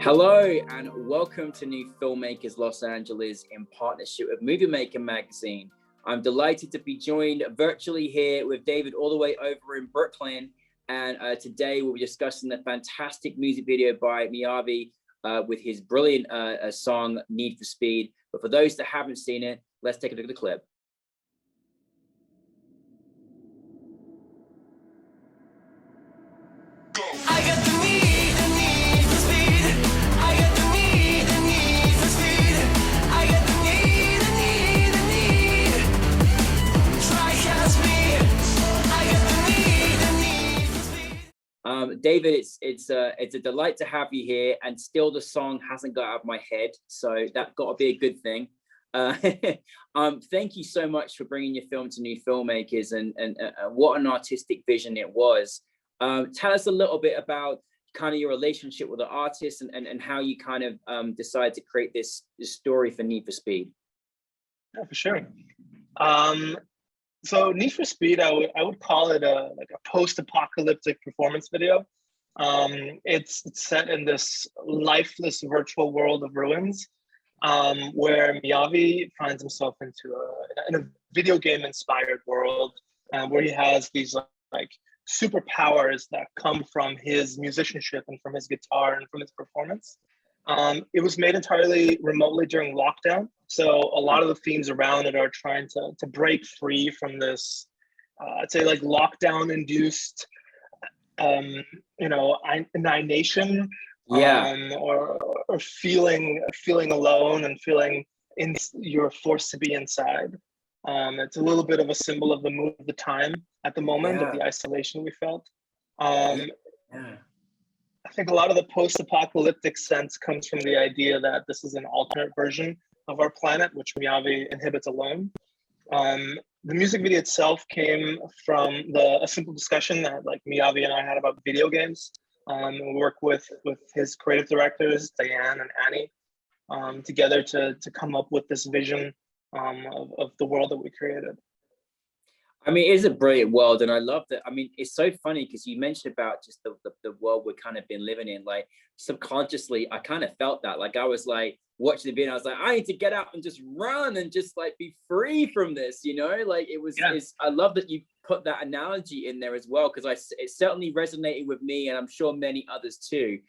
Hello and welcome to New Filmmakers Los Angeles in partnership with Movie Maker magazine. I'm delighted to be joined virtually here with David all the way over in Brooklyn. And today we'll be discussing the fantastic music video by Miyavi with his brilliant song, Need for Speed. But for those that haven't seen it, let's take a look at the clip. I got the need for speed. I got the need for speed. I got the need. Try catch me. I got the need for speed. David, it's a delight to have you here, and still the song hasn't got out of my head, so that got to be a good thing. Thank you so much for bringing your film to New Filmmakers, and what an artistic vision it was. Tell us a little bit about kind of your relationship with the artist and how you kind of decided to create this story for Need for Speed. Yeah, for sure. So Need for Speed, I would call it a post-apocalyptic performance video. It's set in this lifeless virtual world of ruins, where Miyavi finds himself in a video game inspired world, where he has these like superpowers that come from his musicianship and from his guitar and from his performance. It was made entirely remotely during lockdown. So a lot of the themes around it are trying to break free from this, I'd say like lockdown induced, alienation, or feeling alone and feeling you're forced to be inside. It's a little bit of a symbol of the mood of the time at the moment, of the isolation we felt. I think a lot of the post-apocalyptic sense comes from the idea that this is an alternate version of our planet, which Miyavi inhabits alone. The music video itself came from a simple discussion that like Miyavi and I had about video games. We work with his creative directors, Diane and Annie, together to come up with this vision of the world that we created. I mean, it is a brilliant world, and I love that. I mean, it's so funny because you mentioned about just the world we've kind of been living in. Like subconsciously, I kind of felt that. Like I was like watching the video, I was like, I need to get out and just run and just like be free from this, you know? Like it was. Yeah. I love that you put that analogy in there as well, because it certainly resonated with me, and I'm sure many others too.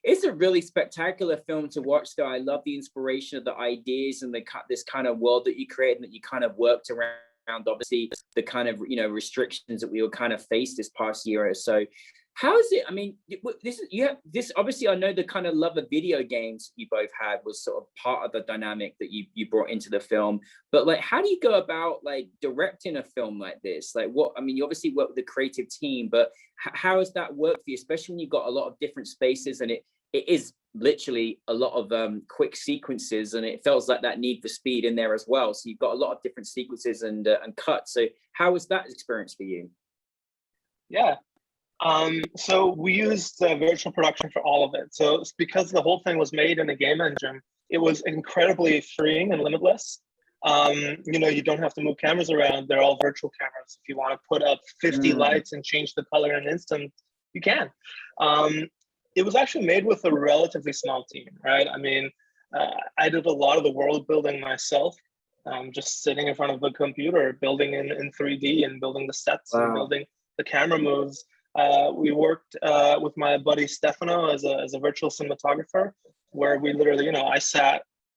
It's a really spectacular film to watch, though. I love the inspiration of the ideas and this kind of world that you created and that you kind of worked around. Obviously, the kind of restrictions that we were kind of faced this past year or so. How is it? I mean, this obviously, I know the kind of love of video games you both had was sort of part of the dynamic that you brought into the film. But like, how do you go about like directing a film like this? Like, you obviously work with the creative team, but how has that worked for you, especially when you've got a lot of different spaces and it is literally a lot of quick sequences, and it feels like that Need for Speed in there as well. So you've got a lot of different sequences and cuts. So how was that experience for you? Yeah. So we used virtual production for all of it. So it's because the whole thing was made in a game engine, it was incredibly freeing and limitless. You don't have to move cameras around. They're all virtual cameras. If you want to put up 50 lights and change the color in an instant, you can. It was actually made with a relatively small team, right? I mean, I did a lot of the world building myself, just sitting in front of the computer, building in 3D and building the sets and building the camera moves. We worked with my buddy Stefano as a virtual cinematographer, where we literally,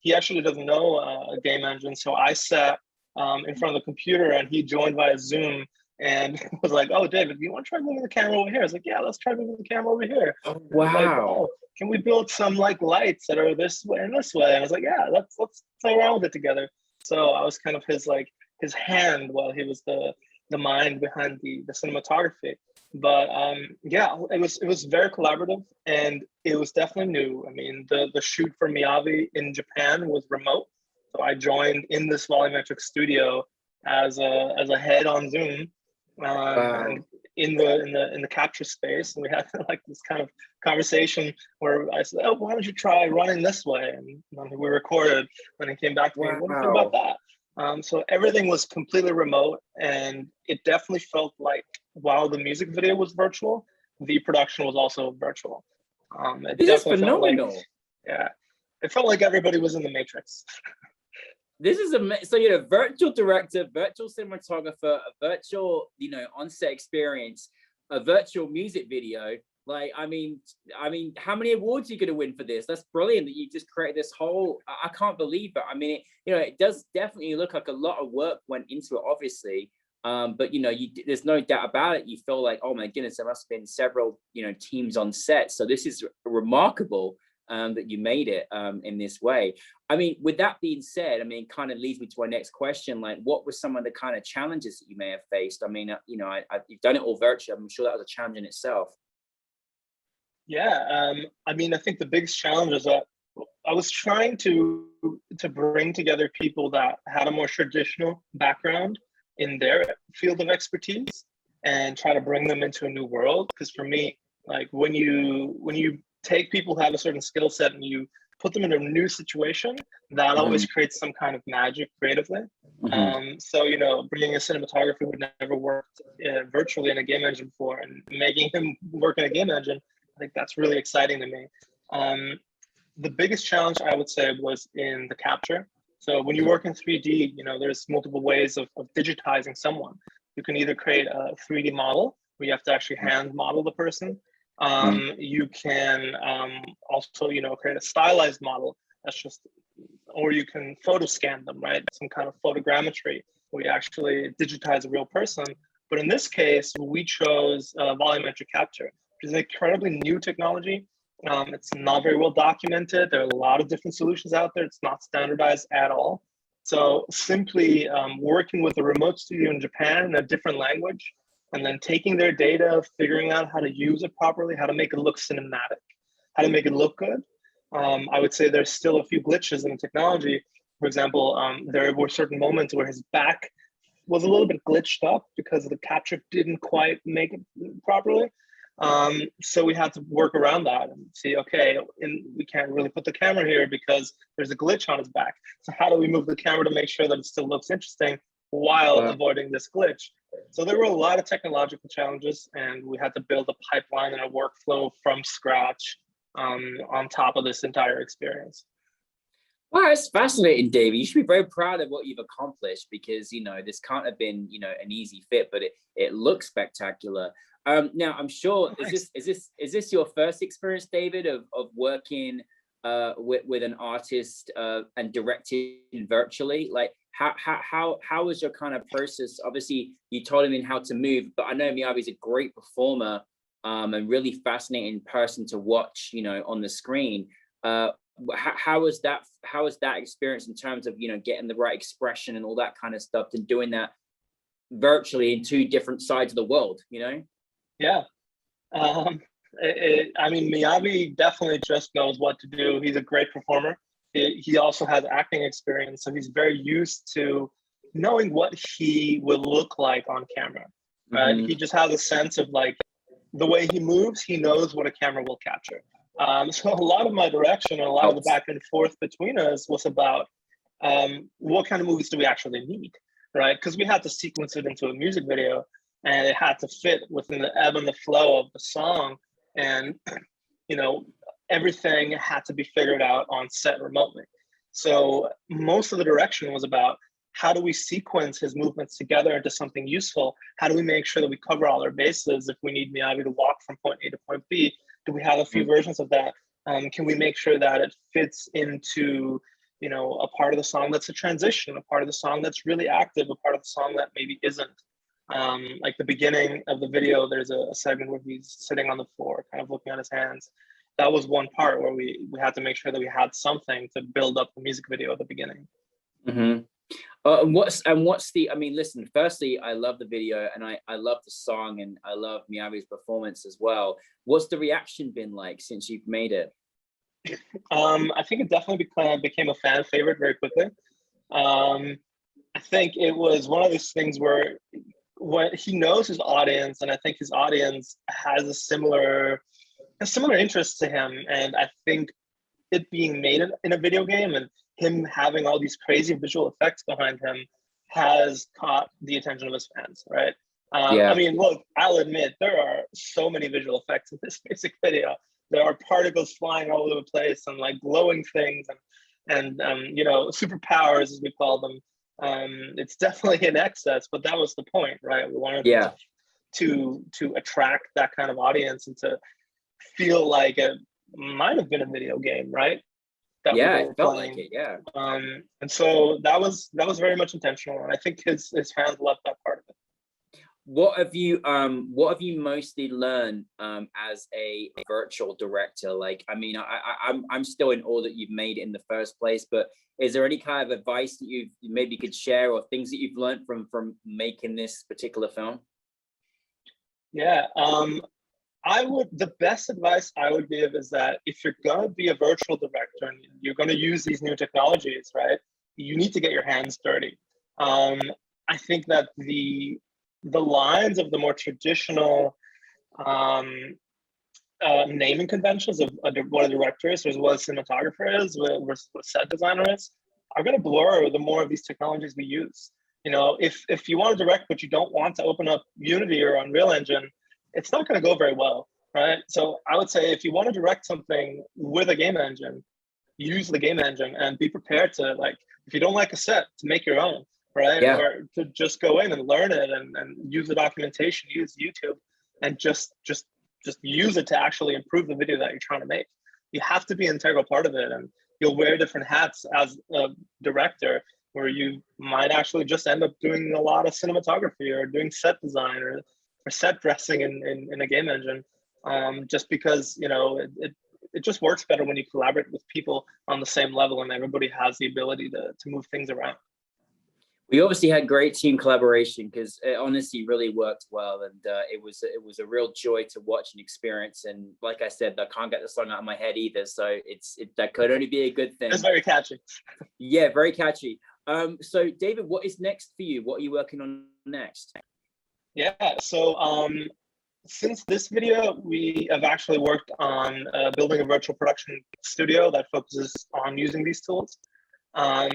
he actually doesn't know a game engine. So I sat in front of the computer and he joined via Zoom and was like, "Oh, David, do you want to try moving the camera over here?" I was like, "Yeah, let's try moving the camera over here." Oh, wow. Like, "Oh, can we build some like lights that are this way and this way?" And I was like, "Yeah, let's play around with it together." So I was kind of his hand while he was the mind behind the cinematography. But it was very collaborative, and it was definitely new. I mean, the shoot for Miyavi in Japan was remote, so I joined in this volumetric studio as a head on Zoom. And in the capture space, and we had like this kind of conversation where I said, "Oh, why don't you try running this way?" And we recorded, and he came back to me, "What do you think about that?" So everything was completely remote, and it definitely felt like while the music video was virtual, the production was also virtual. It This is definitely felt like, phenomenal. yeah, it felt like everybody was in the Matrix. This is so you're a virtual director, virtual cinematographer, a virtual, on-set experience, a virtual music video. Like, I mean, how many awards are you going to win for this? That's brilliant that you just created this whole. I can't believe it. I mean, it does definitely look like a lot of work went into it, obviously. But there's no doubt about it. You feel like, oh my goodness, there must have been several, teams on set. So this is remarkable. That you made it in this way. I mean, with that being said, kind of leads me to our next question. Like, what were some of the kind of challenges that you may have faced? I mean, you've done it all virtually. I'm sure that was a challenge in itself. Yeah, I think the biggest challenge is that I was trying to bring together people that had a more traditional background in their field of expertise and try to bring them into a new world. Because for me, like when you take people who have a certain skill set and you put them in a new situation, that always creates some kind of magic creatively. So, bringing a cinematographer who had never worked virtually in a game engine before and making him work in a game engine, I think that's really exciting to me. The biggest challenge I would say was in the capture. So when you work in 3D, there's multiple ways of digitizing someone. You can either create a 3D model where you have to actually hand model the person. You can also, create a stylized model or you can photo scan them, right? Some kind of photogrammetry where you actually digitize a real person. But in this case, we chose volumetric capture, which is an incredibly new technology. It's not very well documented. There are a lot of different solutions out there. It's not standardized at all. So simply working with a remote studio in Japan in a different language, and then taking their data, figuring out how to use it properly, how to make it look cinematic, how to make it look good. I would say there's still a few glitches in the technology. For example, there were certain moments where his back was a little bit glitched up because the capture didn't quite make it properly. So we had to work around that and see, okay, we can't really put the camera here because there's a glitch on his back. So how do we move the camera to make sure that it still looks interesting while avoiding this glitch? So there were a lot of technological challenges, and we had to build a pipeline and a workflow from scratch on top of this entire experience. Wow, it's fascinating, David. You should be very proud of what you've accomplished because, this can't have been, an easy fit, but it looks spectacular. Now, I'm sure, is this your first experience, David, of working with an artist and directing virtually? Like, how was your kind of process? Obviously, you told him how to move, but I know Miyabi is a great performer and really fascinating person to watch, on the screen. How was that experience in terms of getting the right expression and all that kind of stuff and doing that virtually in two different sides of the world? Yeah. Miyavi definitely just knows what to do. He's a great performer. He also has acting experience, so he's very used to knowing what he will look like on camera. Right? He just has a sense of like the way he moves. He knows what a camera will capture. So a lot of my direction and a lot of the back and forth between us was about what kind of movies do we actually need, right? Because we had to sequence it into a music video, and it had to fit within the ebb and the flow of the song, and everything had to be figured out on set remotely. So most of the direction was about how do we sequence his movements together into something useful? How do we make sure that we cover all our bases? If we need Miyavi to walk from point A to point B, do we have a few versions of that? Can we make sure that it fits into a part of the song that's a transition, a part of the song that's really active, a part of the song that maybe isn't? Like the beginning of the video, there's a segment where he's sitting on the floor, kind of looking at his hands. That was one part where we had to make sure that we had something to build up the music video at the beginning. What's the? I mean, listen. Firstly, I love the video, and I love the song, and I love Miyavi's performance as well. What's the reaction been like since you've made it? I think it definitely became a fan favorite very quickly. I think it was one of those things where when he knows his audience, and I think his audience has a similar interest to him, and I think it being made in a video game and him having all these crazy visual effects behind him has caught the attention of his fans, right? I mean, look, I'll admit there are so many visual effects in this basic video. there are particles flying all over the place and like glowing things and you know, superpowers as we call them. It's definitely in excess, but that was the point, right? We wanted Yeah. to attract that kind of audience and to feel like it might have been a video game, right? That Yeah, we it were felt playing. like it. Yeah. And so that was very much intentional, and I think his fans loved that part of it. What have you mostly learned as a virtual director? Like, I mean, I'm still in awe that you've made it in the first place, but is there any kind of advice that you maybe could share, or things that you've learned from making this particular film? Yeah, the best advice I would give is that if you're gonna be a virtual director and you're gonna use these new technologies, right, you need to get your hands dirty. I think that the lines of the more traditional naming conventions of what a director is, as well as cinematographer is, what set designer is, are going to blur the more of these technologies we use. You know, if you want to direct but you don't want to open up Unity or Unreal Engine, it's not going to go very well, right? So I would say if you want to direct something with a game engine, use the game engine and be prepared to, like, if you don't like a set, to make your own, right? Yeah. Or to just go in and learn it and use the documentation, use YouTube, and just use it to actually improve the video that you're trying to make. You have to be an integral part of it, and you'll wear different hats as a director, where you might actually just end up doing a lot of cinematography or doing set design or set dressing in a game engine, just because, you know, it just works better when you collaborate with people on the same level and everybody has the ability to move things around. We obviously had great team collaboration, because it honestly really worked well, and it was a real joy to watch and experience. And like I said, I can't get the song out of my head either, so that could only be a good thing. It's very catchy. Yeah, very catchy. So David, what is next for you? What are you working on next? Yeah, so since this video, we have actually worked on building a virtual production studio that focuses on using these tools.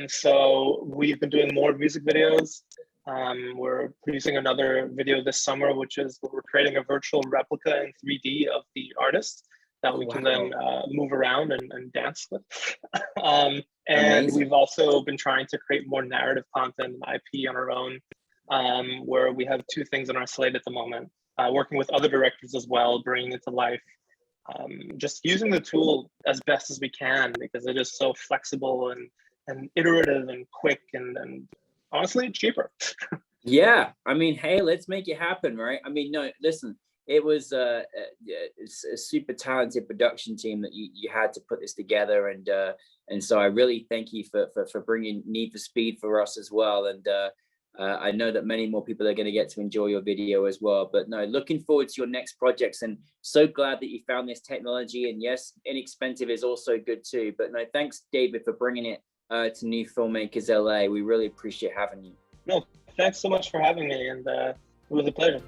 So we've been doing more music videos. We're producing another video this summer, which is we're creating a virtual replica in 3D of the artist that we can then move around and dance with. And Amazing. we've also been trying to create more narrative content and IP on our own, where we have 2 things on our slate at the moment, working with other directors as well, bringing it to life. Just using the tool as best as we can, because it is so flexible and iterative and quick and honestly cheaper. Yeah, I mean, hey, let's make it happen, right? I mean, no, listen, it was a super talented production team that you had to put this together, and so I really thank you for bringing Need for Speed for us as well. And I know that many more people are going to get to enjoy your video as well. But no, looking forward to your next projects, and so glad that you found this technology. And yes, inexpensive is also good too. But no, thanks, David, for bringing it to New Filmmakers LA. We really appreciate having you. No, thanks so much for having me, and it was a pleasure.